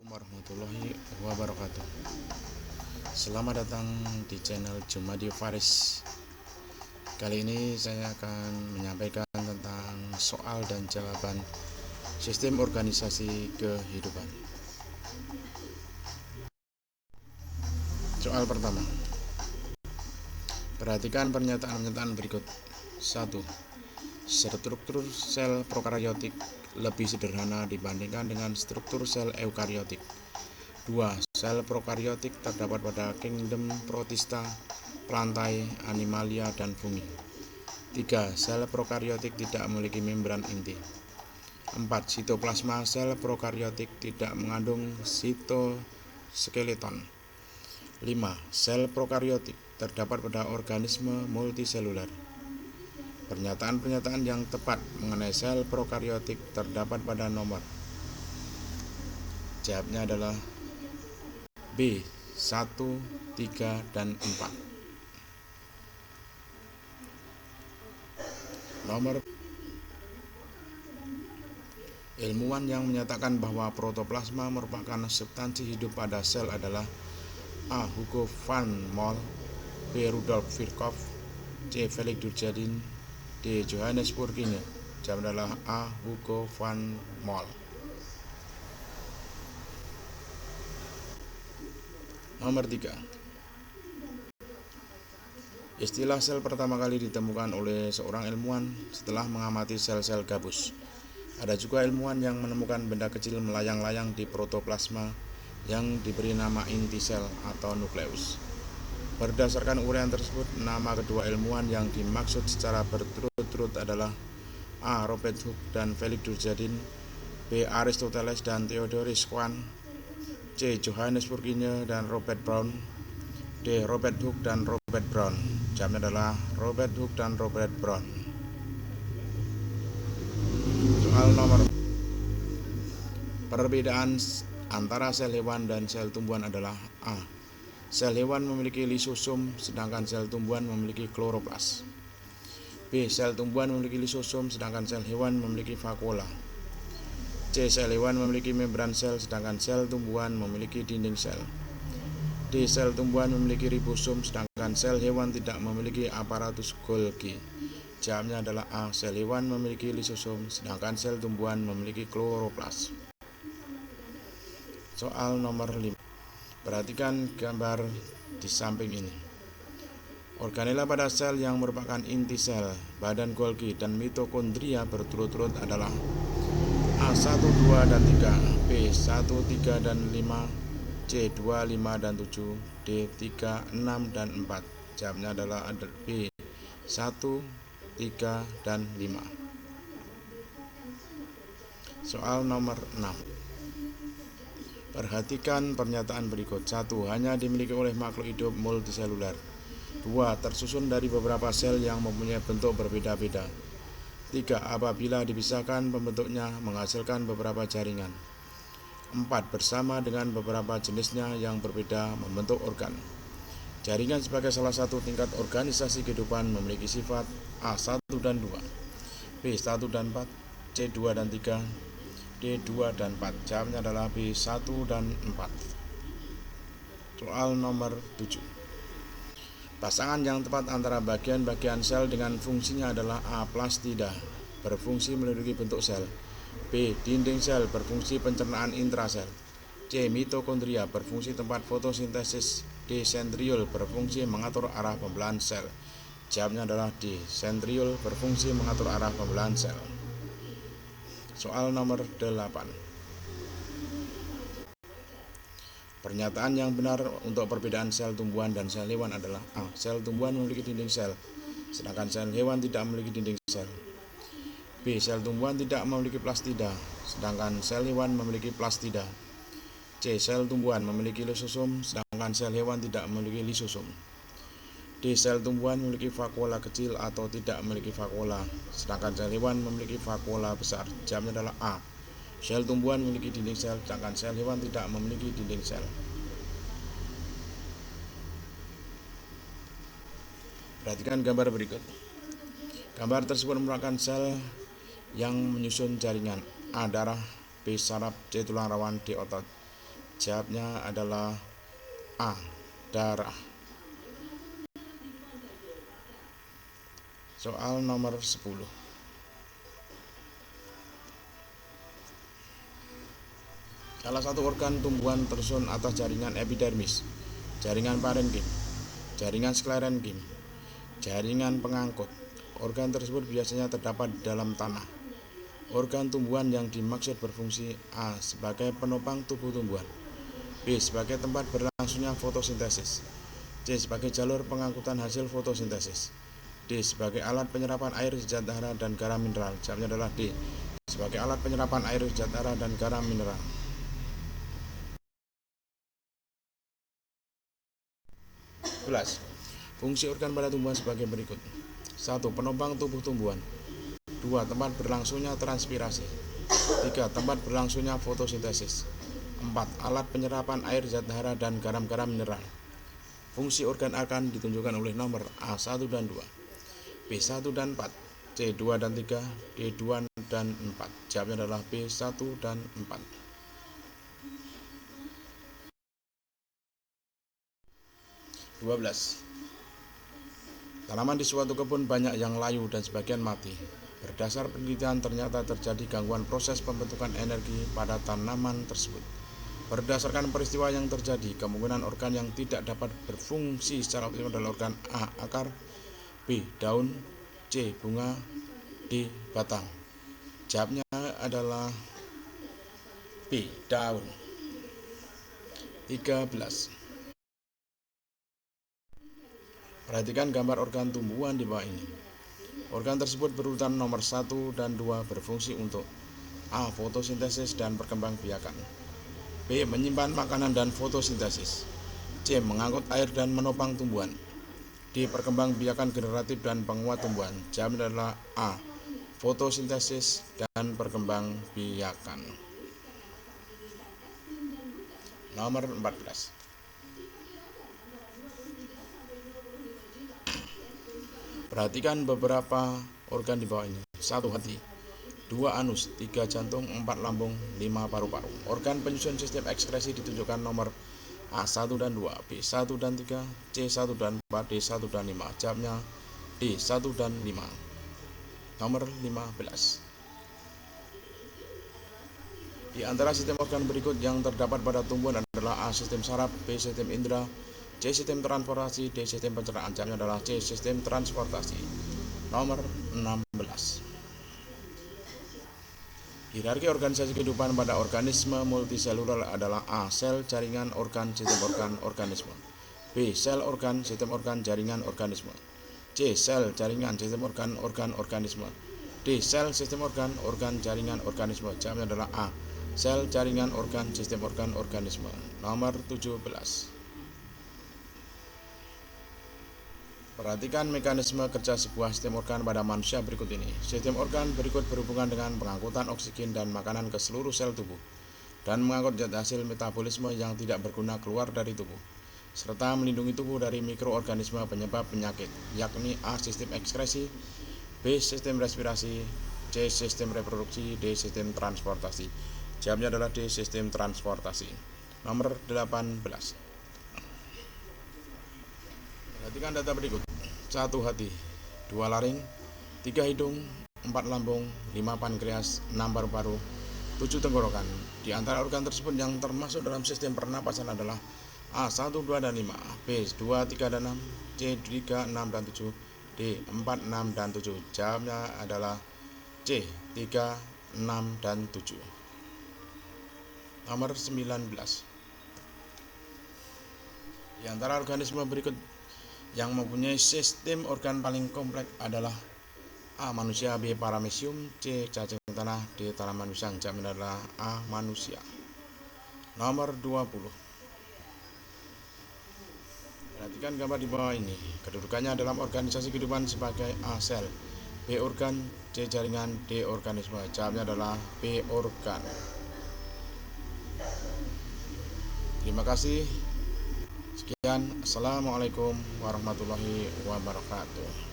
Warahmatullahi wabarakatuh. Selamat datang di channel Jumadi Faris. Kali ini saya akan menyampaikan tentang soal dan jawaban sistem organisasi kehidupan. Soal pertama. Perhatikan pernyataan-pernyataan berikut. 1. Struktur sel prokaryotik lebih sederhana dibandingkan dengan struktur sel eukariotik. 2. Sel prokaryotik terdapat pada kingdom Protista, plantae, animalia, dan fungi. 3. Sel prokaryotik tidak memiliki membran inti. 4. Sitoplasma sel prokaryotik tidak mengandung sitoskeleton. 5. Sel prokaryotik terdapat pada organisme multiseluler. Pernyataan-pernyataan yang tepat mengenai sel prokaryotik terdapat pada nomor. Jawabnya adalah B. 1, 3, dan 4. Nomor. Ilmuwan yang menyatakan bahwa protoplasma merupakan substansi hidup pada sel adalah A. Hugo van Mol, B. Rudolf Virchow, C. Felix Durkheim, D. Johannes Purkinje. Jawab adalah A. Hugo van Mol. Nomor 3. Istilah sel pertama kali ditemukan oleh seorang ilmuwan setelah mengamati sel-sel gabus. Ada juga ilmuwan yang menemukan benda kecil melayang-layang di protoplasma yang diberi nama inti sel atau nukleus. Berdasarkan uraian tersebut, nama kedua ilmuwan yang dimaksud secara berturut-turut adalah A. Robert Hooke dan Felix Durkheim, B. Aristoteles dan Theodoros Kuhn, C. Johannes Purkinje dan Robert Brown, D. Robert Hooke dan Robert Brown. Jawabnya adalah Robert Hooke dan Robert Brown. Soal nomor. Perbedaan antara sel hewan dan sel tumbuhan adalah A. Sel hewan memiliki lisosom, sedangkan sel tumbuhan memiliki kloroplas. B. Sel tumbuhan memiliki lisosom, sedangkan sel hewan memiliki vakuola. C. Sel hewan memiliki membran sel, sedangkan sel tumbuhan memiliki dinding sel. D. Sel tumbuhan memiliki ribosom, sedangkan sel hewan tidak memiliki aparatus Golgi. Jawabnya adalah A. Sel hewan memiliki lisosom, sedangkan sel tumbuhan memiliki kloroplas. Soal nomor 5. Perhatikan gambar di samping ini. Organela pada sel yang merupakan inti sel, badan Golgi, dan mitokondria berturut-turut adalah A1, 2, dan 3, B 1, 3, dan 5, C 2, 5, dan 7, D 3, 6, dan 4. Jawabnya adalah B 1, 3, dan 5. Soal nomor 6. Perhatikan pernyataan berikut. 1. Hanya dimiliki oleh makhluk hidup multiseluler. 2. Tersusun dari beberapa sel yang mempunyai bentuk berbeda-beda. 3. Apabila dipisahkan, pembentuknya menghasilkan beberapa jaringan. 4. Bersama dengan beberapa jenisnya yang berbeda membentuk organ. Jaringan sebagai salah satu tingkat organisasi kehidupan memiliki sifat A1 dan 2, B1 dan 4, C2 dan 3, D2 dan 4. Jawabnya adalah B1 dan 4. Soal nomor 7. Pasangan yang tepat antara bagian-bagian sel dengan fungsinya adalah A. Plastida, berfungsi melindungi bentuk sel, B. Dinding sel, berfungsi pencernaan intrasel, C. Mitokondria, berfungsi tempat fotosintesis, D. Sentriol, berfungsi mengatur arah pembelahan sel. Jawabnya adalah D. Sentriol, berfungsi mengatur arah pembelahan sel. Soal nomor 8. Pernyataan yang benar untuk perbedaan sel tumbuhan dan sel hewan adalah A. Sel tumbuhan memiliki dinding sel, sedangkan sel hewan tidak memiliki dinding sel. B. Sel tumbuhan tidak memiliki plastida, sedangkan sel hewan memiliki plastida. C. Sel tumbuhan memiliki lisosom, sedangkan sel hewan tidak memiliki lisosom. D. Sel tumbuhan memiliki vakuola kecil atau tidak memiliki vakuola, sedangkan sel hewan memiliki vakuola besar. Jawabnya adalah A. Sel tumbuhan memiliki dinding sel, sedangkan sel hewan tidak memiliki dinding sel. Perhatikan gambar berikut. Gambar tersebut merupakan sel yang menyusun jaringan. A. Darah, B. Saraf, C. Tulang rawan, D. Otot. Jawabnya adalah A. Darah. Soal nomor 10. Salah satu organ tumbuhan tersusun atas jaringan epidermis, jaringan parenkim, jaringan sklerenkim, jaringan pengangkut. Organ tersebut biasanya terdapat di dalam tanah. Organ tumbuhan yang dimaksud berfungsi A. sebagai penopang tubuh tumbuhan, B. sebagai tempat berlangsungnya fotosintesis, C. sebagai jalur pengangkutan hasil fotosintesis, D. sebagai alat penyerapan air, zat hara, dan garam mineral. Jawabnya adalah D. Sebagai alat penyerapan air, zat hara, dan garam mineral. 11. Fungsi organ pada tumbuhan sebagai berikut. 1. Penopang tubuh tumbuhan. 2. Tempat berlangsungnya transpirasi. 3. Tempat berlangsungnya fotosintesis. 4. Alat penyerapan air, zat hara, dan garam-garam mineral. Fungsi organ akan ditunjukkan oleh nomor A1 dan 2, B1 dan 4, C2 dan 3, D2 dan 4. Jawabnya adalah B1 dan 4. 12. Tanaman di suatu kebun banyak yang layu dan sebagian mati. Berdasar penelitian ternyata terjadi gangguan proses pembentukan energi pada tanaman tersebut. Berdasarkan peristiwa yang terjadi, kemungkinan organ yang tidak dapat berfungsi secara optimal adalah organ A. Akar, B. Daun, C. Bunga, D. Batang. Jawabnya adalah B. Daun. 13. Perhatikan gambar organ tumbuhan di bawah ini. Organ tersebut berurutan nomor 1 dan 2 berfungsi untuk A. Fotosintesis dan perkembangbiakan, B. Menyimpan makanan dan fotosintesis, C. Mengangkut air dan menopang tumbuhan, D. Perkembangbiakan generatif dan penguat tumbuhan. Jawabnya adalah A. Fotosintesis dan perkembangbiakan. Nomor 14. Perhatikan beberapa organ di bawah ini. 1. Hati, 2. Anus, 3. Jantung, 4. Lambung, 5. Paru-paru. Organ penyusun sistem ekskresi ditunjukkan nomor A1 dan 2, B1 dan 3, C1 dan 4, D1 dan 5. Jawabnya D1 dan 5. Nomor 15. Di antara sistem organ berikut yang terdapat pada tumbuhan adalah A. Sistem saraf, B. Sistem indera, C. Sistem transportasi, D. Sistem pencernaan. Jawabnya adalah C. Sistem transportasi. Nomor 16. Hierarki organisasi kehidupan pada organisme multiseluler adalah A. Sel, jaringan, organ, sistem organ, organisme, B. Sel, organ, sistem organ, jaringan, organisme, C. Sel, jaringan, sistem organ, organisme, D. Sel, sistem organ, jaringan, organisme. Jawabnya adalah A. Sel, jaringan, organ, sistem organ, organisme. Nomor 17. Perhatikan mekanisme kerja sebuah sistem organ pada manusia berikut ini. Sistem organ berikut berhubungan dengan pengangkutan oksigen dan makanan ke seluruh sel tubuh dan mengangkut zat hasil metabolisme yang tidak berguna keluar dari tubuh, serta melindungi tubuh dari mikroorganisme penyebab penyakit, yakni A. Sistem ekskresi, B. Sistem respirasi, C. Sistem reproduksi, D. Sistem transportasi. Jawabnya adalah D. Sistem transportasi. Nomor 18. Perhatikan data berikut. 1. Hati, 2. laring, 3. hidung, 4. lambung, 5. pankreas, 6. paru-paru, 7. tenggorokan. Di antara organ tersebut yang termasuk dalam sistem pernapasan adalah A. 1, 2, dan 5, B. 2, 3, dan 6, C. 3, 6, dan 7, D. 4, 6, dan 7. Jawabnya adalah C. 3, 6, dan 7. Nomor 19. Di antara organisme berikut yang mempunyai sistem organ paling kompleks adalah A. Manusia, B. Paramecium, C. Cacing tanah, D. tanaman pisang. Jawabnya adalah A. Manusia. Nomor 20. Perhatikan gambar di bawah ini. Kedudukannya dalam organisasi kehidupan sebagai A. Sel, B. Organ, C. Jaringan, D. Organisme. Jawabnya adalah B. Organ. Terima kasih. Sekian, assalamualaikum warahmatullahi wabarakatuh.